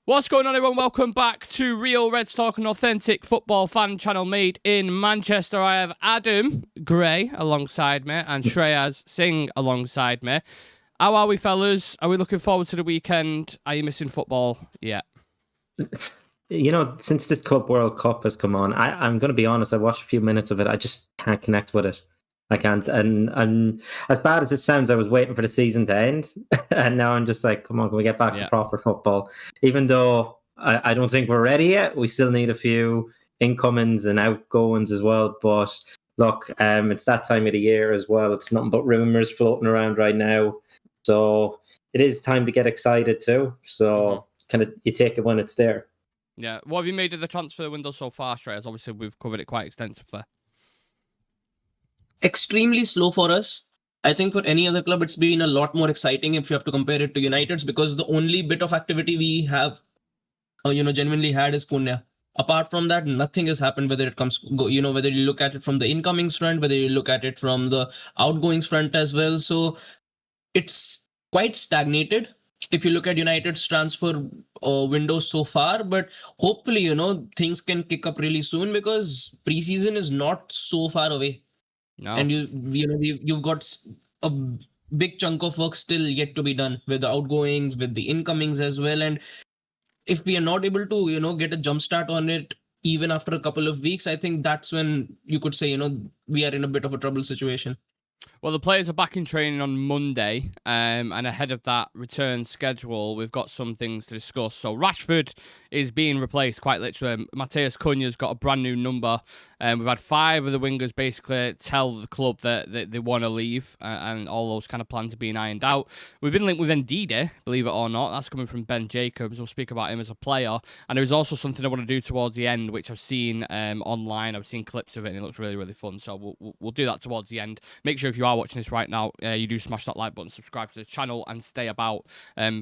What's going on, everyone? Welcome back to Real Reds Talk, an authentic football fan channel made in Manchester. I have Adam Gray alongside me and Shreyas Singh alongside me. How are we, fellas? Are we looking forward to the weekend? Are you missing football yet? You know, since this Club World Cup has come on, I'm going to be honest, I watched a few minutes of it. I just can't connect with it. I can't. And as bad as it sounds, I was waiting for the season to end. And now I'm just like, come on, can we get back to proper football? Even though I don't think we're ready yet. We still need a few incomings and outgoings as well. But look, it's that time of the year as well. It's nothing but rumours floating around right now. So it is time to get excited too. So kind of you take it when it's there. Yeah. What have you made of the transfer window so far, Shreyas? Obviously, we've covered it quite extensively. Extremely slow for us. I think for any other club, it's been a lot more exciting if you have to compare it to United's, because the only bit of activity we have, genuinely had is Cunha. Apart from that, nothing has happened, whether it comes, whether you look at it from the incomings front, whether you look at it from the outgoings front as well. So it's quite stagnated if you look at United's transfer window so far, but hopefully, things can kick up really soon because preseason is not so far away. No. And you've got a big chunk of work still yet to be done with the outgoings, with the incomings as well. And if we are not able to, get a jump start on it, even after a couple of weeks, I think that's when you could say, we are in a bit of a trouble situation. Well, the players are back in training on Monday, and ahead of that return schedule, we've got some things to discuss. So Rashford is being replaced, quite literally. Mathrus Cunha's got a brand new number. We've had 5 of the wingers basically tell the club that they want to leave, and all those kind of plans are being ironed out. We've been linked with Ndidi, believe it or not. That's coming from Ben Jacobs. We'll speak about him as a player. And there's also something I want to do towards the end, which I've seen online. I've seen clips of it, and it looks really, really fun. So we'll do that towards the end. Make sure if you are watching this right now, you do smash that like button, subscribe to the channel, and stay about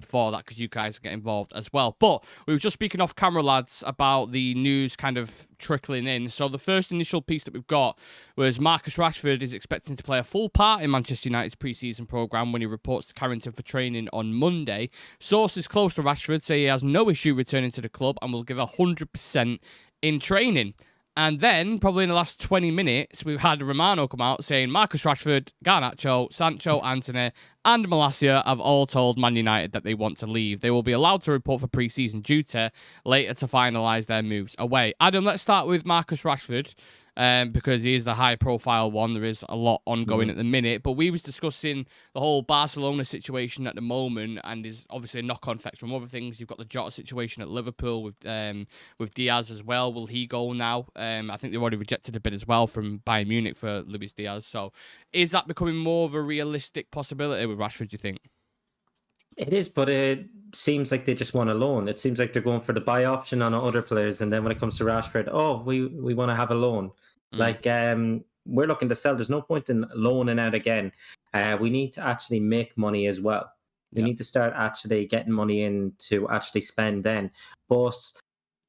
for that, because you guys get involved as well. But we were just speaking off camera, lads, about the news kind of trickling in. So the first initial piece that we've got was Marcus Rashford is expecting to play a full part in Manchester United's pre-season programme when he reports to Carrington for training on Monday. Sources close to Rashford say he has no issue returning to the club and will give 100% in training. And then, probably in the last 20 minutes, we've had Romano come out saying Marcus Rashford, Garnacho, Sancho, Antony, and Malacia have all told Man United that they want to leave. They will be allowed to report for pre-season duty later to finalise their moves away. Adam, let's start with Marcus Rashford, because he is the high-profile one. There is a lot ongoing at the minute. But we was discussing the whole Barcelona situation at the moment, and there's obviously a knock-on effect from other things. You've got the Jota situation at Liverpool with Diaz as well. Will he go now? I think they've already rejected a bid as well from Bayern Munich for Luis Diaz. So is that becoming more of a realistic possibility with Rashford, do you think? It is, but it seems like they just want a loan. It seems like they're going for the buy option on other players, and then when it comes to Rashford, we want to have a loan. Like, we're looking to sell. There's no point in loaning out again. We need to actually make money as well. We need to start actually getting money in to actually spend then. But,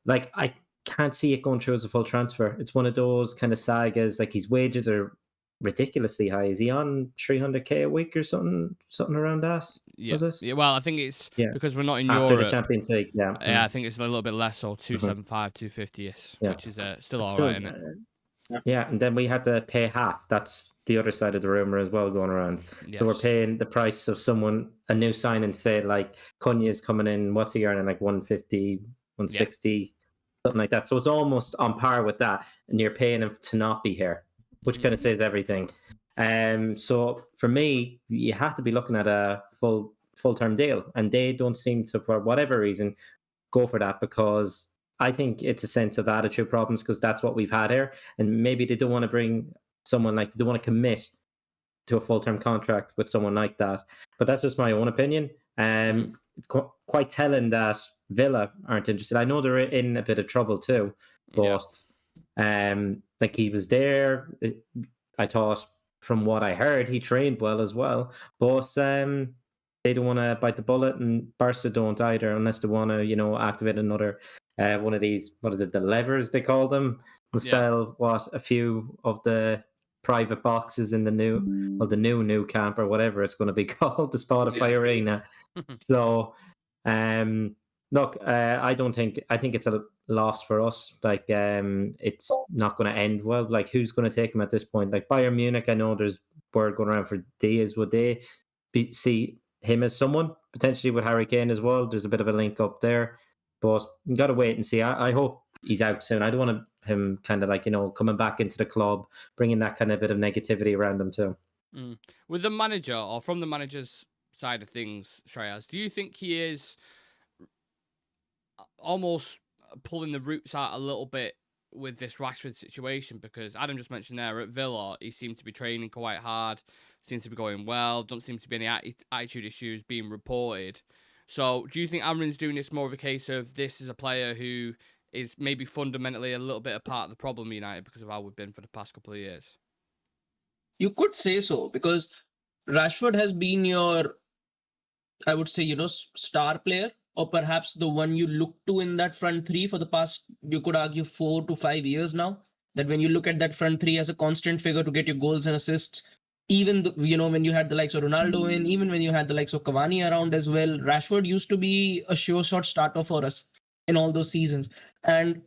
like, I can't see it going through as a full transfer. It's one of those kind of sagas. Like, his wages are ridiculously high. Is he on 300k a week or something around that? Yeah. Yeah, well, I think it's because we're not in after Europe. The Champions League. Yeah, I think it's a little bit less, so 275, 250ish, which is still all right, isn't it? Yeah, and then we had to pay half. That's the other side of the rumor as well going around. Yes. So we're paying the price of a new signing, say like Cunha is coming in, what's he earning, like 150, 160, something like that. So it's almost on par with that, and you're paying him to not be here, which kind of says everything. So for me, you have to be looking at a full-term deal, and they don't seem to, for whatever reason, go for that, because I think it's a sense of attitude problems, because that's what we've had here. And maybe they don't want to bring someone like, they don't want to commit to a full-term contract with someone like that. But that's just my own opinion. It's quite telling that Villa aren't interested. I know they're in a bit of trouble too, but like, he was there. I thought, from what I heard, he trained well as well. But they don't want to bite the bullet, and Barca don't either, unless they want to, activate another one of these, what is it, the levers they call them, and sell a few of the private boxes in the new camp, or whatever it's going to be called, the Spotify Arena. So Look, I think it's a loss for us. Like, it's not going to end well. Like, who's going to take him at this point? Like, Bayern Munich, I know there's word going around for Diaz. Would they see him as someone potentially with Harry Kane as well? There's a bit of a link up there, but you got to wait and see. I hope he's out soon. I don't want him kind of like, coming back into the club, bringing that kind of bit of negativity around him too. With the manager, or from the manager's side of things, Shreyas, do you think he is almost pulling the roots out a little bit with this Rashford situation? Because Adam just mentioned there, at Villa, he seemed to be training quite hard, seems to be going well, don't seem to be any attitude issues being reported. So do you think Amrin's doing this more of a case of this is a player who is maybe fundamentally a little bit a part of the problem of United because of how we've been for the past couple of years? You could say so, because Rashford has been your, I would say, star player, or perhaps the one you look to in that front three for the past, you could argue, 4 to 5 years now. That when you look at that front three as a constant figure to get your goals and assists, even when you had the likes of Ronaldo in, even when you had the likes of Cavani around as well, Rashford used to be a sure shot starter for us in all those seasons. And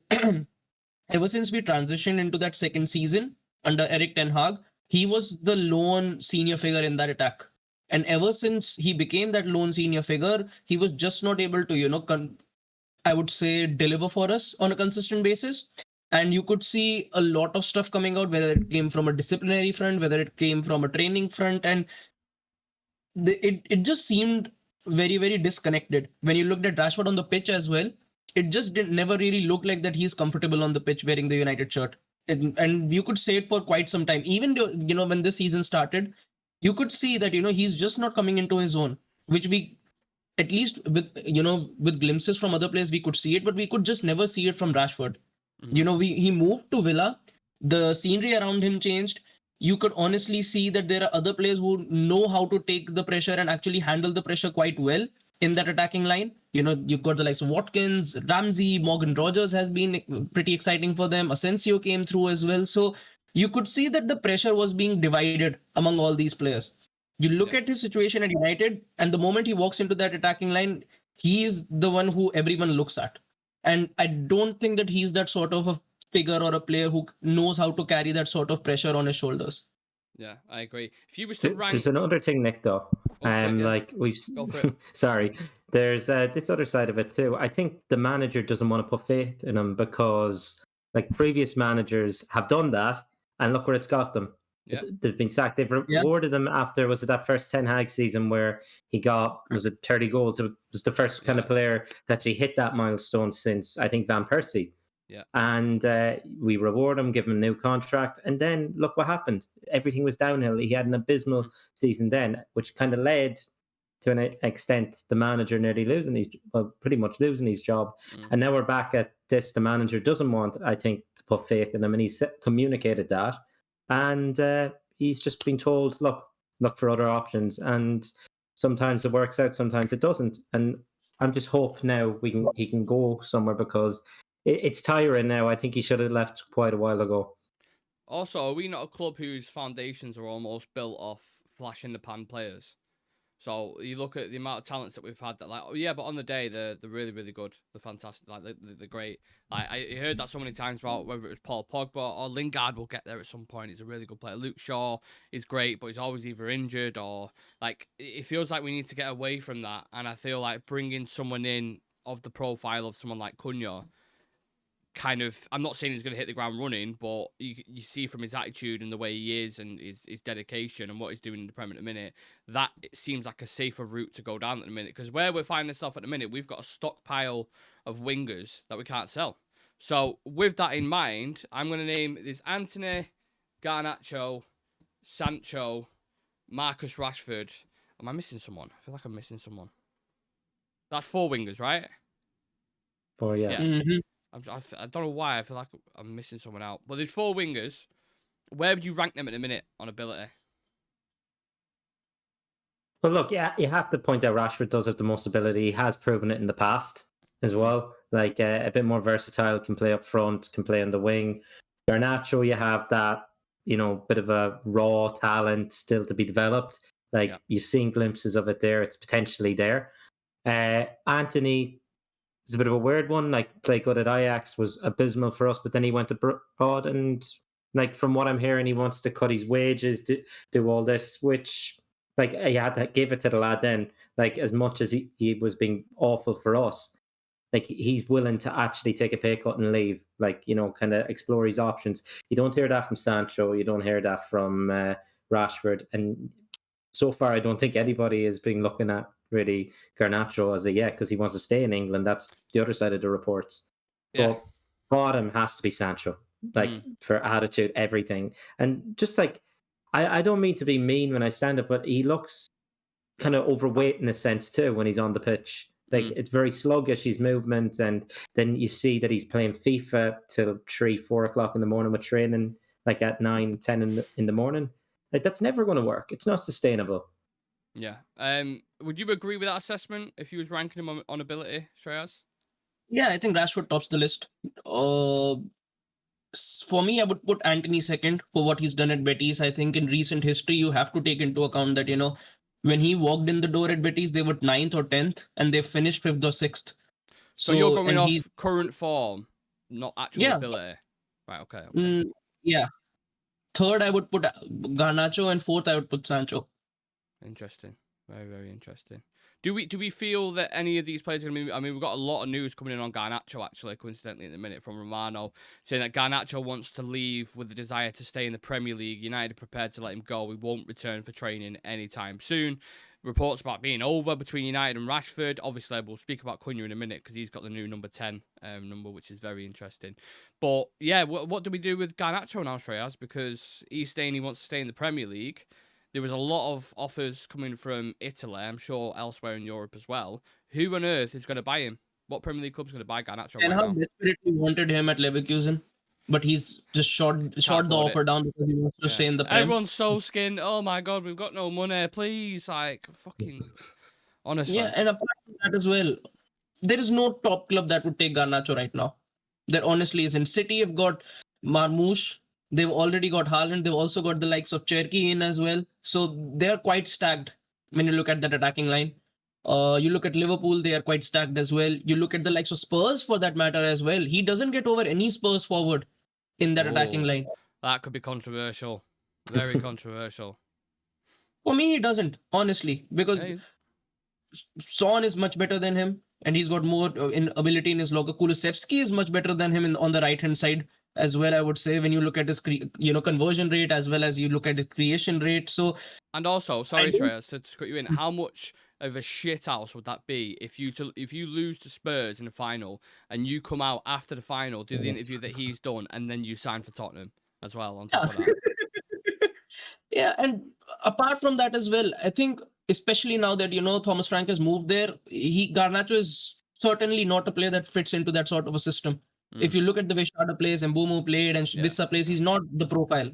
ever since we transitioned into that second season under Erik ten Hag, he was the lone senior figure in that attack. And ever since he became that lone senior figure, he was just not able to, I would say, deliver for us on a consistent basis. And you could see a lot of stuff coming out, whether it came from a disciplinary front, whether it came from a training front. And it just seemed very, very disconnected. When you looked at Rashford on the pitch as well, it just never really look like that he's comfortable on the pitch wearing the United shirt. And you could say it for quite some time. Even, when this season started, you could see that, he's just not coming into his own, which we, at least with glimpses from other players, we could see it, but we could just never see it from Rashford. He moved to Villa, the scenery around him changed. You could honestly see that there are other players who know how to take the pressure and actually handle the pressure quite well in that attacking line. You've got the likes of Watkins, Ramsey, Morgan Rogers has been pretty exciting for them. Asensio came through as well. So you could see that the pressure was being divided among all these players. You look at his situation at United, and the moment he walks into that attacking line, he is the one who everyone looks at. And I don't think that he's that sort of a figure or a player who knows how to carry that sort of pressure on his shoulders. Yeah, I agree. If you was to rank... There's another thing, Nick, though. Like we've sorry, there's this other side of it too. I think the manager doesn't want to put faith in him because like previous managers have done that, and look where it's got them. Yeah. They've been sacked. They've rewarded them after, was it that first Ten Hag season where he got, was it 30 goals? It was the first kind of player to actually hit that milestone since, I think, Van Persie. Yeah. And we reward him, give him a new contract, and then look what happened. Everything was downhill. He had an abysmal season then, which kind of led to an extent the manager nearly pretty much losing his job. And now we're back at this. The manager doesn't want, I think, to put faith in him, and he's communicated that. And he's just been told, look for other options. And sometimes it works out, sometimes it doesn't. And I'm just hoping now he can go somewhere, because it's tiring now. I think he should have left quite a while ago. Also, are we not a club whose foundations are almost built off flash in the pan players? So you look at the amount of talents that we've had that, like, but on the day they're really, really good. They're fantastic. Like they're great. I heard that so many times about whether it was Paul Pogba or Lingard will get there at some point. He's a really good player. Luke Shaw is great, but he's always either injured or like it feels like we need to get away from that. And I feel like bringing someone in of the profile of someone like Cunha, kind of, I'm not saying he's going to hit the ground running, but you see from his attitude and the way he is and his dedication and what he's doing in the Premier at the minute, that it seems like a safer route to go down at the minute. Because where we're finding ourselves at the minute, we've got a stockpile of wingers that we can't sell. So with that in mind, I'm going to name this Antony, Garnacho, Sancho, Marcus Rashford. Am I missing someone? I feel like I'm missing someone. That's 4 wingers, right? 4, yeah. Mm-hmm. I don't know why I feel like I'm missing someone out. But there's 4 wingers. Where would you rank them at the minute on ability? Well, look, you have to point out Rashford does have the most ability. He has proven it in the past as well. Like a bit more versatile, can play up front, can play on the wing. Garnacho, you have that, bit of a raw talent still to be developed. You've seen glimpses of it there. It's potentially there. Antony is a bit of a weird one. Like, played good at Ajax, was abysmal for us, but then he went abroad, and like from what I'm hearing, he wants to cut his wages, do all this, which like he had to give it to the lad. Then, like as much as he was being awful for us, like he's willing to actually take a pay cut and leave, like, you know, kind of explore his options. You don't hear that from Sancho, you don't hear that from Rashford, and so far I don't think anybody has been looking at really Garnacho as a yet, because he wants to stay in England. That's the other side of the reports. Yeah. But bottom has to be Sancho, like for attitude, everything. And just like, I don't mean to be mean when I stand up, but he looks kind of overweight in a sense too when he's on the pitch. Like it's very sluggish, his movement, and then you see that he's playing FIFA till 3-4 o'clock in the morning with training like at 9-10 in the morning. Like that's never going to work. It's not sustainable. Yeah. Would you agree with that assessment if you was ranking him on ability, Shreyas? Yeah, I think Rashford tops the list. For me, I would put Antony second for what he's done at Betis. I think in recent history, you have to take into account that, you know, when he walked in the door at Betis, they were 9th or 10th, and they finished 5th or 6th. So you're going off current form, not actual ability. Right, okay. Yeah. Third, I would put Garnacho, and fourth, I would put Sancho. Interesting. Very, very interesting. Do we feel that any of these players are going to be... I mean, we've got a lot of news coming in on Garnacho, actually, coincidentally, in the minute from Romano, saying that Garnacho wants to leave with the desire to stay in the Premier League. United are prepared to let him go. He won't return for training anytime soon. Reports about being over between United and Rashford. Obviously, we'll speak about Cunha in a minute because he's got the new number 10 number, which is very interesting. But, yeah, what do we do with Garnacho now, Shreyas? Because he's saying he wants to stay in the Premier League. There was a lot of offers coming from Italy, I'm sure elsewhere in Europe as well. Who on earth is going to buy him? What Premier League club's going to buy Garnacho right now? Desperately wanted him at leverkusen, but he's just shot the offer down because he wants to stay in the Prem. Everyone's so skinned. Oh my God, we've got no money. Please, like, fucking... Honestly. Yeah, and apart from that as well, there is no top club that would take Garnacho right now. There honestly isn't. City have got Marmoush. They've already got Haaland. They've also got the likes of 𝐿𝐿𝐼 in as well. So they're quite stacked when you look at that attacking line. You look at Liverpool, they are quite stacked as well. You look at the likes of Spurs for that matter as well. He doesn't get over any Spurs forward in that attacking line. That could be controversial. Very controversial. For me, he doesn't, honestly, because Son is much better than him, and he's got more ability in his locker. Kulusevski is much better than him on the right-hand side as well, I would say, when you look at his conversion rate as well as you look at his creation rate. So, and also, sorry, Shreyas, to cut you in, how much of a shit house would that be if you lose to Spurs in the final and you come out after the final, do the interview that he's done, and then you sign for Tottenham as well on top of that? Yeah, and apart from that as well, I think especially now that Thomas Frank has moved there, Garnacho is certainly not a player that fits into that sort of a system. If you look at the way Shada plays and Mbeumo played and Wissa plays, he's not the profile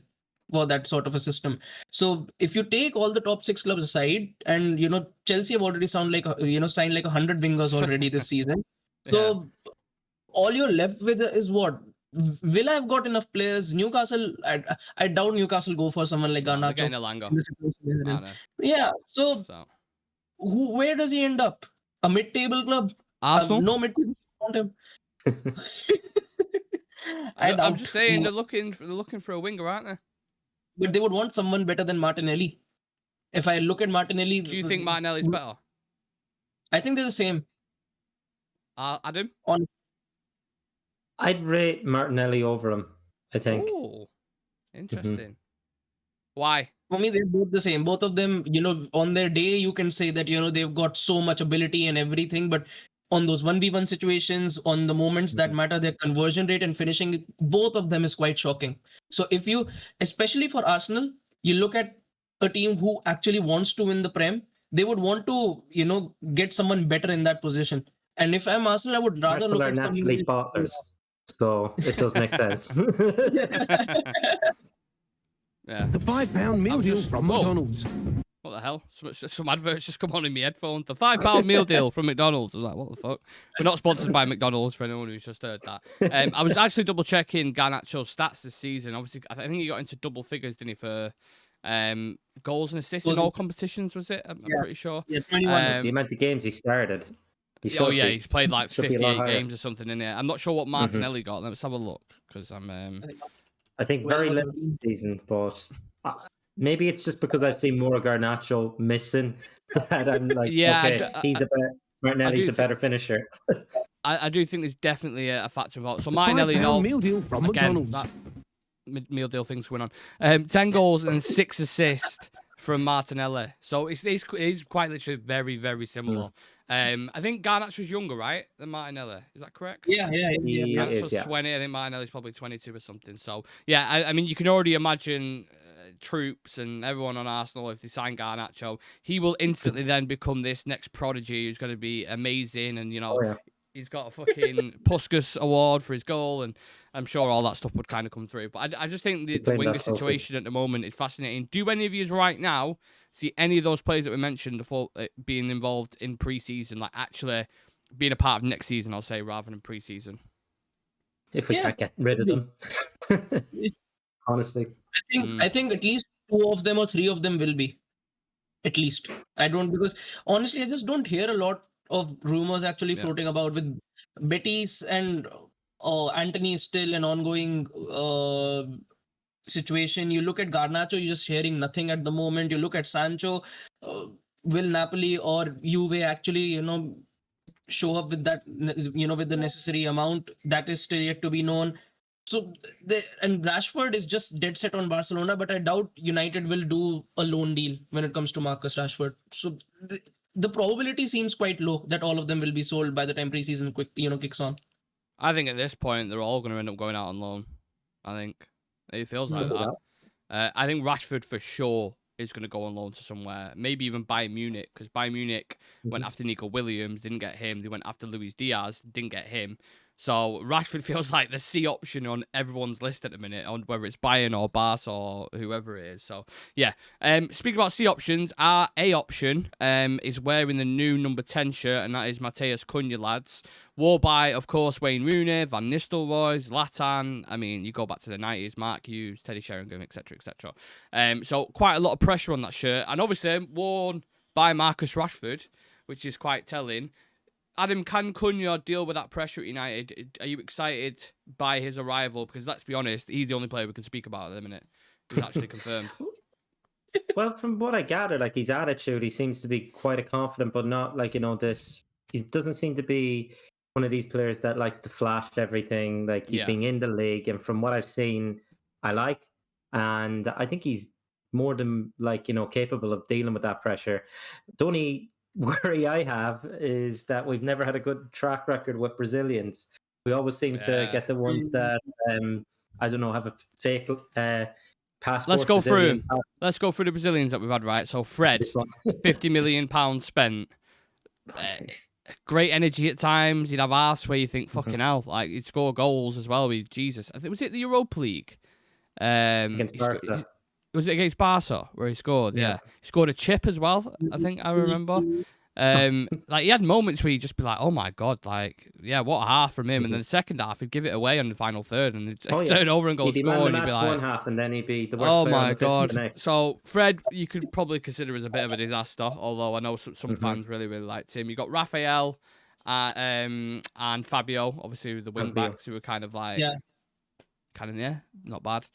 for that sort of a system. So if you take all the top 6 clubs aside, and Chelsea have already signed like 100 wingers already this season. So all you're left with is what? Villa have got enough players. Newcastle, I doubt Newcastle go for someone like Garnacho. Yeah. So where does he end up? A mid-table club? Arsenal? No mid-table want him. I'm just saying they're looking for a winger, aren't they? But they would want someone better than Martinelli. If I look at Martinelli, do you think Martinelli's better? I think they're the same. Adam? I'd rate Martinelli over him, I think. Oh, interesting. Why? For me, they're both the same. Both of them, on their day, you can say that, they've got so much ability and everything, but on those 1v1 situations, on the moments that matter, their conversion rate and finishing, both of them is quite shocking. So if you, especially for Arsenal, you look at a team who actually wants to win the Prem, they would want to, get someone better in that position. And if I'm Arsenal, I would rather look at naturally partners. So it does make sense. Yeah. The £5 meal deal from McDonald's. What the hell? Some adverts just come on in my headphones. The £5 meal deal from McDonald's. I was like, what the fuck? We're not sponsored by McDonald's for anyone who's just heard that. I was actually double checking Garnacho's stats this season. Obviously, I think he got into double figures, didn't he, for Goals and assists in all competitions, was it? I'm pretty sure. Yeah, 21. The amount of games he started. He's played like should be a 58 lot higher. games or something in it. I'm not sure what Martinelli got. Let's have a look because I'm. I think very late season, but maybe it's just because I've seen more Garnacho missing that I'm like, Martinelli's the better finisher. I do think there's definitely a factor involved. So £5 Martinelli, meal deal from McDonald's. That meal deal thing's going on. 10 goals and 6 assists from Martinelli. So it's quite literally very, very similar. I think Garnacho's younger, right, than Martinelli. Is that correct? Yeah. Garnacho's 20. I think Martinelli's probably 22 or something. So, yeah, I mean, you can already imagine Troops and everyone on Arsenal, if they sign Garnacho, he will instantly then become this next prodigy who's going to be amazing. And, he's got a fucking Puskas award for his goal, and I'm sure all that stuff would kind of come through. But I just think the winger situation at the moment is fascinating. Do any of you right now see any of those players that we mentioned before being involved in pre-season, like actually being a part of next season, I'll say, rather than pre-season? If we can't get rid of them. Honestly. I think at least 2 of them or 3 of them will be. At least. Because honestly, I just don't hear a lot of rumors actually floating about with Betis, and Antony is still an ongoing situation. You look at Garnacho, you're just hearing nothing at the moment. You look at Sancho, will Napoli or Juve actually, show up with that, with the necessary amount? That is still yet to be known. So, and Rashford is just dead set on Barcelona, but I doubt United will do a loan deal when it comes to Marcus Rashford. So, the probability seems quite low that all of them will be sold by the time preseason kicks on. I think at this point, they're all going to end up going out on loan. I think it feels like that. I think Rashford for sure is going to go on loan to somewhere, maybe even Bayern Munich, because Bayern Munich went after Nico Williams, didn't get him. They went after Luis Diaz, didn't get him. So Rashford feels like the C option on everyone's list at the minute, on whether it's Bayern or Barca or whoever it is. So yeah. Speaking about C options, our A option is wearing the new number 10 shirt, and that is Mathys Cunha, lads. Wore by, of course, Wayne Rooney, Van Nistelrooy, Zlatan. I mean, you go back to the 90s, Mark Hughes, Teddy Sheringham, etc., etc. So quite a lot of pressure on that shirt, and obviously worn by Marcus Rashford, which is quite telling. Adam, can Cunha deal with that pressure at United? Are you excited by his arrival? Because let's be honest, he's the only player we can speak about at the minute who's actually confirmed. Well, from what I gather, like his attitude, he seems to be quite a confident, but not like, this. He doesn't seem to be one of these players that likes to flash everything. Like he's being in the league, and from what I've seen, I like, and I think he's more than capable of dealing with that pressure. The only worry I have is that we've never had a good track record with Brazilians. We always seem to get the ones that I don't know, have a fake passport. Let's go through them. Let's go through the Brazilians that we've had, right? So Fred, £50 million spent. Great energy at times. He'd have arse where you think, fucking hell, like he'd score goals as well. Jesus, I think, was it the Europa League? Against Barca. Was it against Barca where he scored? Yeah. He scored a chip as well, I think I remember. Like he had moments where he'd just be like, oh my God, like, yeah, what a half from him. And then the second half, he'd give it away on the final third and he'd turn over and go score. And he'd be like, one half and then he'd be the worst oh player my on the God. pitch the next. So Fred, you could probably consider as a bit of a disaster, although I know some fans really, really liked him. You got Rafael and Fabio, obviously the wing backs who were kind of like, not bad.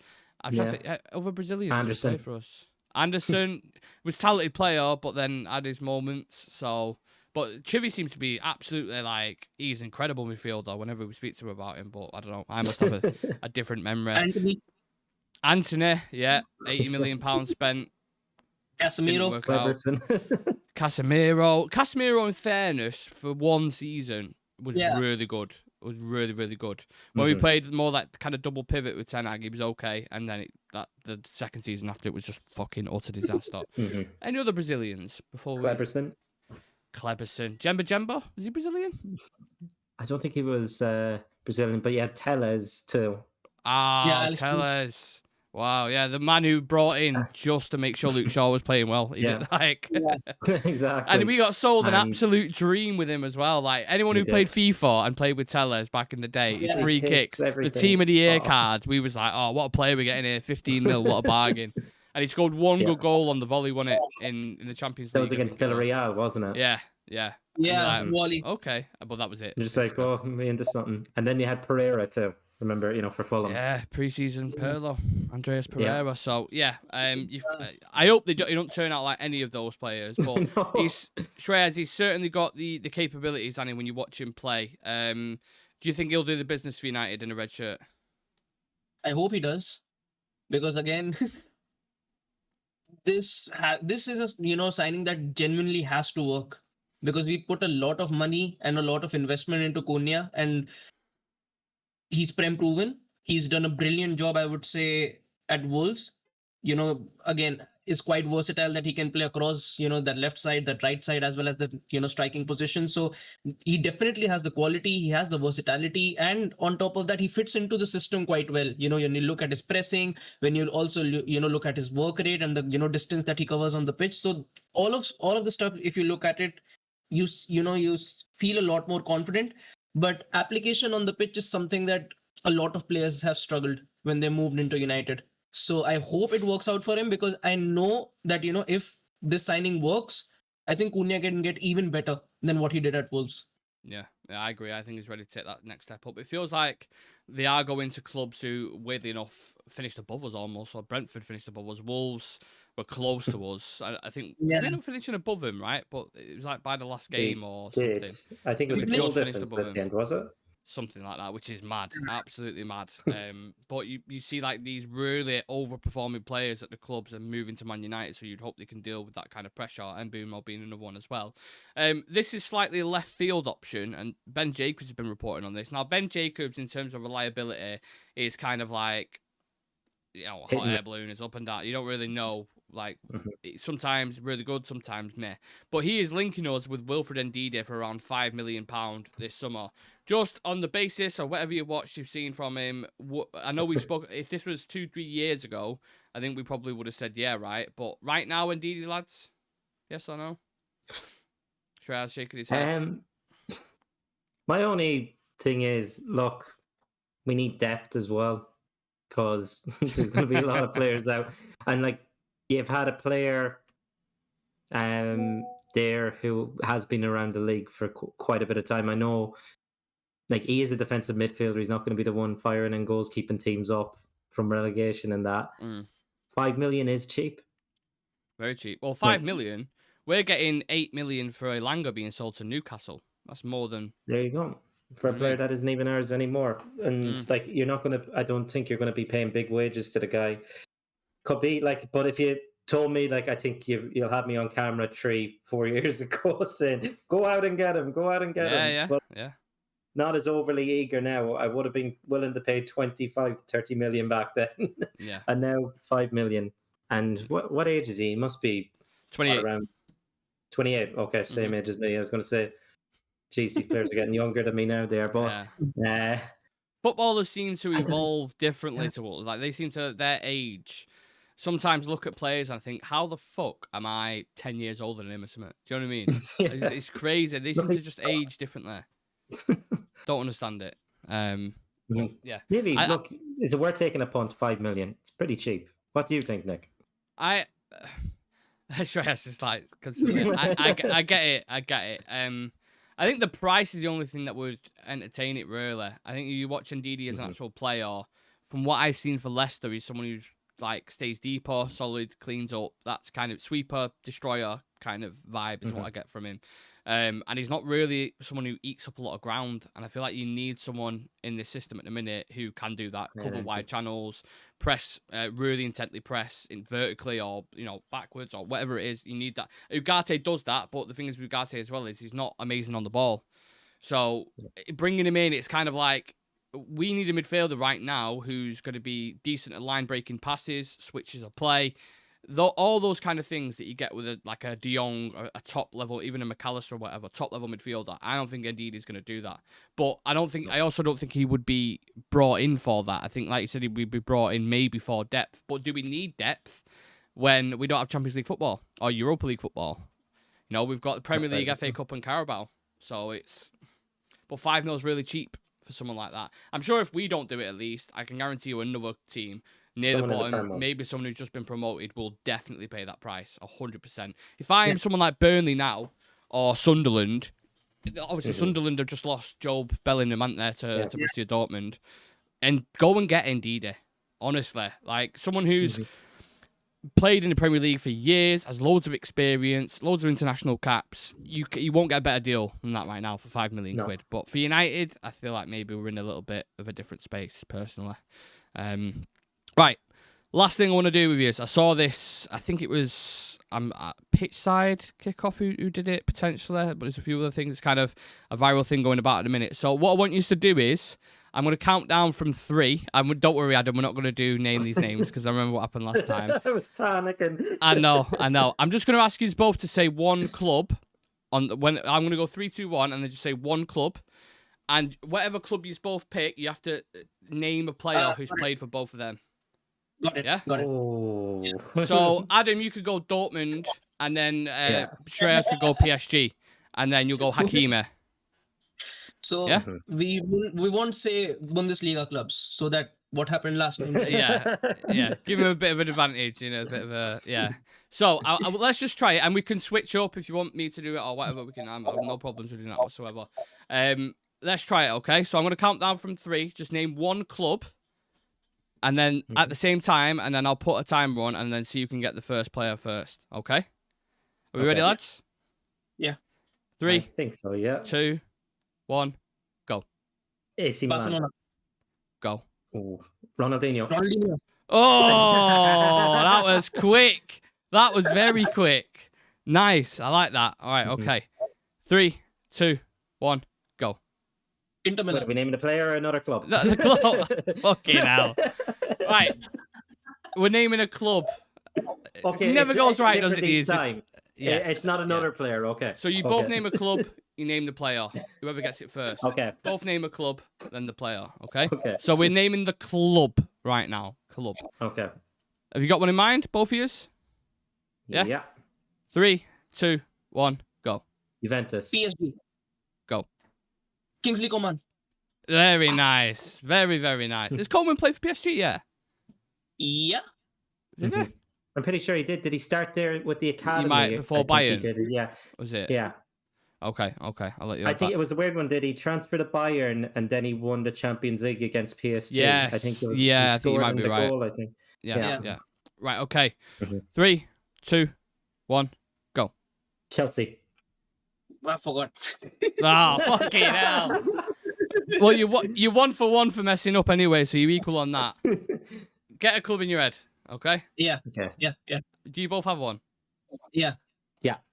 I'm trying to think, other Brazilians Anderson play for us. Anderson was a talented player, but then had his moments. So, but Chivy seems to be absolutely like, he's an incredible midfielder whenever we speak to him about him. But I don't know, I must have a different memory. Antony, yeah, £80 million spent. Casemiro, Casemiro, in fairness, for one season was really good. It was really, really good. When we played more like kind of double pivot with Ten Hag, he was okay. And then the second season after, it was just fucking utter disaster. Any other Brazilians before Cleberson. Jemba? Is he Brazilian? I don't think he was Brazilian, but yeah, Telles too. Telles. Wow, yeah, the man who brought in just to make sure 𝐿𝐿𝐞𝐬 was playing well. Exactly. And we got sold an absolute dream with him as well. Like anyone who played FIFA and played with Telles back in the day, his free kicks, the team of the year cards, we was like, oh, what a player we're getting here, 15 mil, what a bargain. And he scored one good goal on the volley, wasn't it, in the Champions League? That was against Villarreal, wasn't it? Yeah, yeah. Yeah, Wally. Okay, but that was it. You're just like, oh, me into something. And then you had Pereira too. Remember, for Fulham. Yeah, pre-season Pirlo, Andreas Pereira. Yeah. So yeah, I hope they don't turn out like any of those players. But No. Shreyas, he's certainly got the capabilities, and when you watch him play, do you think he'll do the business for United in a red shirt? I hope he does, because again, this is a signing that genuinely has to work, because we put a lot of money and a lot of investment into Cunha, and he's prem proven. He's done a brilliant job, I would say, at Wolves. Again, is quite versatile, that he can play across, that left side, that right side, as well as the, striking position. So he definitely has the quality, he has the versatility, and on top of that, he fits into the system quite well. When you look at his pressing, when you also, look at his work rate and the, distance that he covers on the pitch. So all of the stuff, if you look at it, you feel a lot more confident. But application on the pitch is something that a lot of players have struggled when they moved into United. So I hope it works out for him, because I know that, if this signing works, I think Cunha can get even better than what he did at Wolves. Yeah, I agree. I think he's ready to take that next step up. It feels like they are going to clubs who, weirdly enough, finished above us almost. Or Brentford finished above us. Wolves were close to us. I think they ended up finishing above him, right? But it was like by the last game or something. I think it was a goal difference at the end, was it? Something like that, which is mad, absolutely mad. But you see like these really overperforming players at the clubs and moving to Man United, so you'd hope they can deal with that kind of pressure, and Mbeumo being another one as well. This is slightly a left field option, and Ben Jacobs has been reporting on this. Now, Ben Jacobs, in terms of reliability, is kind of like, hot air balloon, is up and down. You don't really know. Like, sometimes really good, sometimes meh. But he is linking us with Wilfried Ndidi for around £5 million this summer. Just on the basis of whatever you've seen from him. I know we spoke, if this was 2-3 years ago, I think we probably would have said yeah, right? But right now, Ndidi, lads, yes or no? Shreyas shaking his head. My only thing is, look, we need depth as well, because there's going to be a lot of players out. And like, you've had a player there who has been around the league for quite a bit of time. I know, like, he is a defensive midfielder. He's not going to be the one firing and goals, keeping teams up from relegation and that. 5 million is cheap. Very cheap. Well, 5 million. We're getting 8 million for Elanga being sold to Newcastle. That's more than... There you go. For a player that isn't even ours anymore. And it's like, you're not going to... I don't think you're going to be paying big wages to the guy. Could be like, but if you told me, like, I think you'll have me on camera 3-4 years ago saying, go out and get him, him. Yeah. But not as overly eager now. I would have been willing to pay 25 to 30 million back then. Yeah. And now 5 million. And what age is he? He must be 28. Around 28. Okay, same age as me. I was going to say, geez, these players are getting younger than me now. They are, but footballers seem to evolve differently to us. Like, they seem to, at their age, sometimes look at players and think, how the fuck am I 10 years older than him or something? Do you know what I mean? It's crazy. They seem to just age differently. Don't understand it. But, yeah. Maybe, look, is it worth taking a punt? 5 million. It's pretty cheap. What do you think, Nick? Shreyas just like, I get it. I think the price is the only thing that would entertain it, really. I think you watch Ndidi as an actual player. From what I've seen for Leicester, he's someone who's like stays deeper, solid, cleans up. That's kind of sweeper, destroyer kind of vibe is what I get from him. And he's not really someone who eats up a lot of ground. And I feel like you need someone in this system at the minute who can do that, cover wide channels, press, really intently press in vertically or, backwards or whatever it is. You need that. 𝐿𝐿𝐞𝐫 does that, but the thing is with 𝐿𝐿𝐞𝐫 as well is he's not amazing on the ball. So bringing him in, it's kind of like, we need a midfielder right now who's going to be decent at line-breaking passes, switches of play, all those kind of things that you get with a De Jong, a top level, even a McAllister or whatever, top level midfielder. I don't think Ndidi is going to do that. But I also don't think he would be brought in for that. I think, like you said, he would be brought in maybe for depth. But do we need depth when we don't have Champions League football or Europa League football? We've got the Premier League, FA Cup and Carabao. So but 5 mil is really cheap for someone like that. I'm sure if we don't do it, at least, I can guarantee you another team near Someone the in the bottom, Prem one. maybe someone who's just been promoted will definitely pay that price, 100%. If I'm someone like Burnley now or Sunderland, obviously Sunderland have just lost Job Bellingham, aren't there, to Borussia Dortmund, and go and get Ndidi. Honestly, like someone who's played in the Premier League for years, has loads of experience, loads of international caps. You won't get a better deal than that right now for £5 million quid. But for United, I feel like maybe we're in a little bit of a different space, personally. Right, last thing I want to do with you is I saw this. I think it was pitch side kickoff who did it potentially, but there's a few other things. It's kind of a viral thing going about at the minute. So what I want you to do is, I'm going to count down from 3. Don't worry, Adam, we're not going to name these names because I remember what happened last time. I was panicking. I know. I'm just going to ask you both to say one club. When I'm going to go 3, 2, 1, and then just say one club. And whatever club you both pick, you have to name a player who's played for both of them. Got it. Yeah? Got it. Oh. So, Adam, you could go Dortmund, and then Shreyas could go PSG, and then you'll go 𝐿𝐿𝐿𝐿𝐿. So we won't say Bundesliga clubs, so that what happened last time. Yeah. Give him a bit of an advantage, a bit of a So let's just try it, and we can switch up if you want me to do it or whatever. We can. I have no problems with doing that whatsoever. Let's try it, okay? So I'm going to count down from 3. Just name one club, and then at the same time, and then I'll put a timer on, and then see who can get the first player first. Okay? Are we ready, lads? Yeah. 3. I think so. Yeah. 2, 1, go. AC Barcelona. Go. Oh, Ronaldinho. Oh, that was quick. That was very quick. Nice. I like that. All right. Okay. 3, 2, 1, go. Inter Milan. Are we naming the player or another club? No, the club. Fucking hell. Right. We're naming a club. Okay, it never goes right, does it? different each time. Yes. It's not another player. Okay. So you both name a club. You name the player. Whoever gets it first. Okay. Both name a club, then the player. Okay. Okay. So we're naming the club right now. Club. Okay. Have you got one in mind, both of yous? Yeah? Yeah. 3, 2, 1, go. Juventus. PSG. Go. Kingsley Coman. Very nice. Very, very nice. Does Coleman play for PSG? Yeah. Yeah. Did he? I'm pretty sure he did. Did he start there with the academy? He might before Bayern. He did. Yeah. Was it? Yeah. Okay. I'll let you. I think it was a weird one. Did he transfer to Bayern and then he won the Champions League against PSG? Yes. I think it was. Yeah, he I think you might be right. goal, I think. Yeah. Right. Okay. Mhm. 3, 2, 1, go. Chelsea. I forgot. Oh, fucking hell. Well, you 1 for 1 for messing up anyway, so you equal on that. Get a club in your head, okay? Yeah. Okay. Yeah. Do you both have one? Yeah.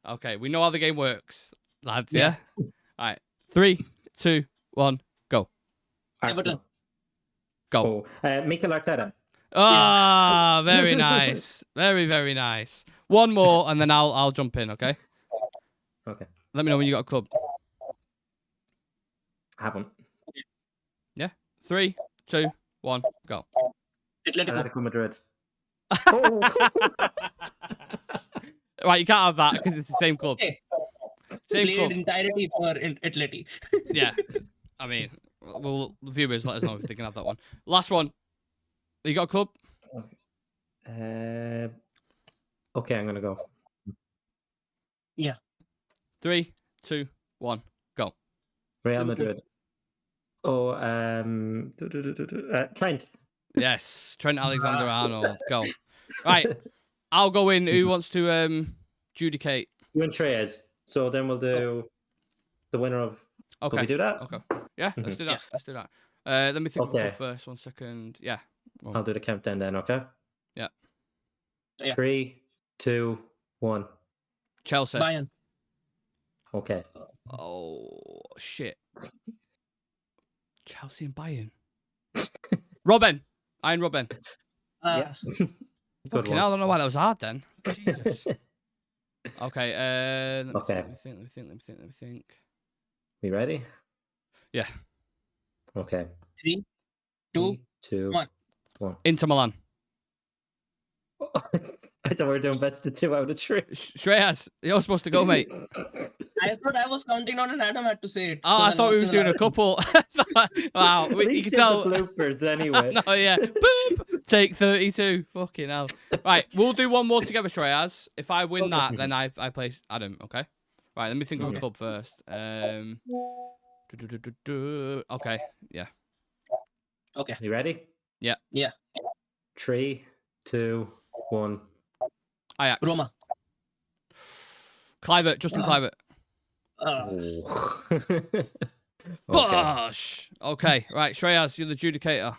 Okay, we know how the game works, lads, yeah? All right, 3, 2, 1, go. Everton. Go. Oh, Mikel Arteta. Ah, very nice. Very, very nice. One more, and then I'll jump in, okay? Okay. Let me know when you got a club. I haven't. Yeah? 3, 2, 1, go. Atletico Madrid. Right, you can't have that because it's the same club. Hey. Same Played club. entirely for Atleti. Yeah. I mean, well, viewers, let us know if they can have that one. Last one. You got a club? Okay, I'm gonna go. Yeah. 3, 2, 1, go. Real Madrid. Oh, Trent. Yes, Trent Alexander-Arnold. Go. Right, I'll go in. Who wants to adjudicate? You and Shreyas. So then we'll do the winner of. Okay. Can we do that? Okay. Yeah, let's do that. Let's do that. Let me think of the Okay. club first. 1 second. Yeah. Go on. I'll do the countdown then. Okay. Yeah. 3, 2, 1. Chelsea. Bayern. Okay. Oh shit. Chelsea and Bayern. Robin. Iron Robin. Yeah. Good Fucking one. hell, I don't know why that was hard then. Jesus. Okay, let me think. We ready? Yeah. Okay. 3, 2, 2, 1. Inter Milan. I thought we were doing best of 2 out of 3. Shreyas, you're supposed to go, mate. I thought I was counting on and Adam had to say it. Oh, I thought we was doing a couple. Wow, At you least can you have tell. the bloopers anyway. No, yeah. Boop. Take 32. Fucking hell. Right, we'll do one more together, Shreyas. If I win that, then I play Adam, okay? Right, let me think of a club first. Okay, yeah. Okay. You ready? Yeah. Yeah. 3, 2, 1. Ajax. Roma. Justin Kluivert. Oh. Bosh! Okay, right, Shreyas, you're the adjudicator.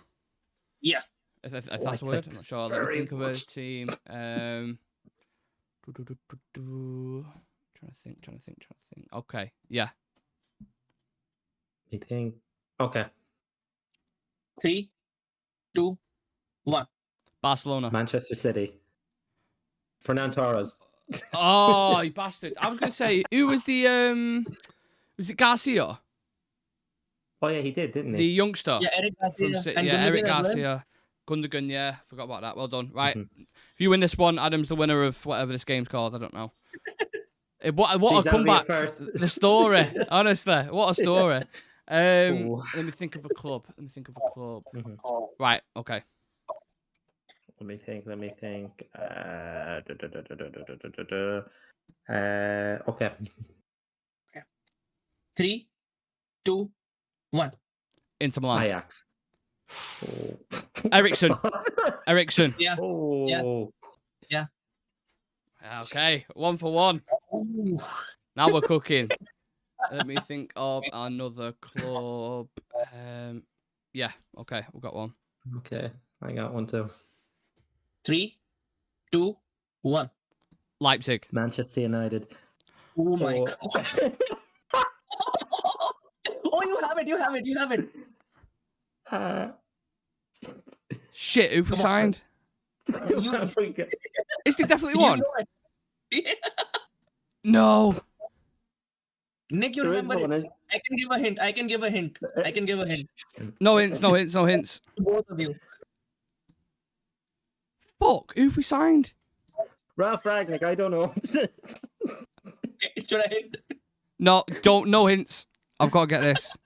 Yeah. If that's a word, I'm not sure. Let me think of a team. Trying to think. Okay, yeah. You think? Okay. 3, 2, 1. Barcelona. Manchester City. Fernando Torres. Oh, you bastard! I was gonna say, who was the Was it Garcia? Oh yeah, he did, didn't he? The youngster. Yeah, Eric Garcia. From, And yeah, Eric Gundogan as well. Garcia. Gundogan, yeah. Forgot about that. Well done. Right. If you win this one, Adam's the winner of whatever this game's called. I don't know. What a comeback. The story. Honestly, what a story. Let me think of a club. Right, okay. Let me think. Okay. 3, 2, 1. Inter Milan. Ajax. Ericsson. Yeah. Oh. Yeah. Okay, 1 for 1. Ooh. Now we're cooking. Let me think of another club. Yeah, okay, we've got one. Okay, I got one too. 3, 2, 1. Leipzig. Manchester United. Oh my god. Oh, you have it. Shit, who we signed? Is it definitely one? Yeah. No. Nick, you remember it. I can give a hint. No hints. Both of you. Fuck, who've we signed? Ralph Ragnick, I don't know. Should I hint? No hints. I've got to get this.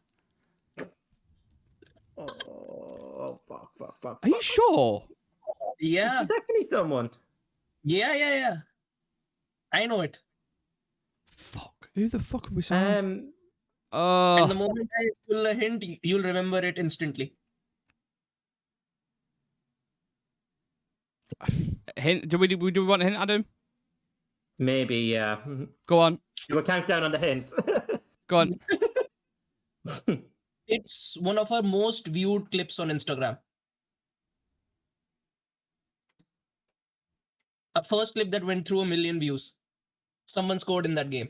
Oh, fuck. Are you sure? Yeah. It's definitely someone. Yeah. I know it. Fuck, who the fuck have we signed? And the moment I pull a hint, you'll remember it instantly. Hint? Do we want a hint, Adam? Maybe, yeah. Go on. Do a countdown on the hint. Go on. It's one of our most viewed clips on Instagram. A first clip that went through 1 million views. Someone scored in that game,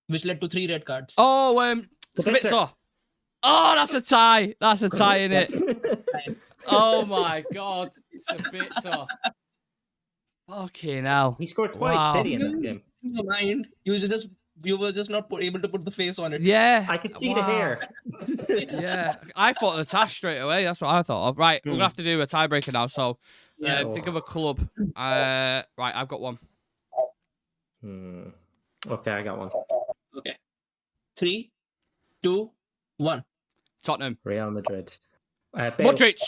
which led to 3 red cards. Oh, Spitzer. Oh, that's a tie. That's a tie, in it. Oh my god, Spitzer. Fucking hell. He scored twice, Wow. did he, in that game? In your mind, you were just not able to put the face on it. Yeah. I could see the hair. Yeah. I thought the task straight away. That's what I thought of. Right, we're going to have to do a tiebreaker now. So think of a club. Right, I've got one. Okay, I got one. Okay. 3, 2, 1. Tottenham. Real Madrid. Modric.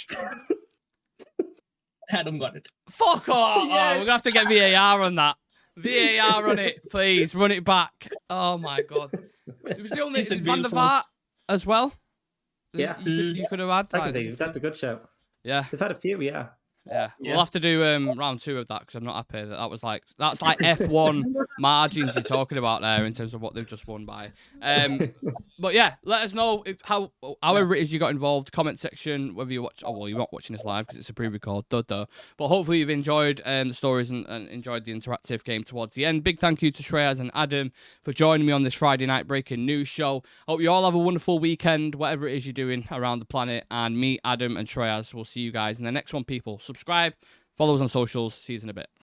Adam got it. Fuck off. Yes. Oh, we're going to have to get VAR on that. VAR on it, please. Run it back. Oh, my God. It was the only Van der Vaart as well. Yeah. You could have had that. That's a good show. Yeah. They've had a few, yeah. Yeah, we'll have to do round 2 of that because I'm not happy that was like F1 margins you're talking about there in terms of what they've just won by. But yeah, let us know however it is you got involved. Comment section whether you watch. Oh well, you're not watching this live because it's a pre-record. But hopefully you've enjoyed the stories and enjoyed the interactive game towards the end. Big thank you to Shreyas and Adam for joining me on this Friday night breaking news show. Hope you all have a wonderful weekend, whatever it is you're doing around the planet. And me, Adam, and Shreyas will see you guys in the next one. People. Subscribe, follow us on socials. See you in a bit.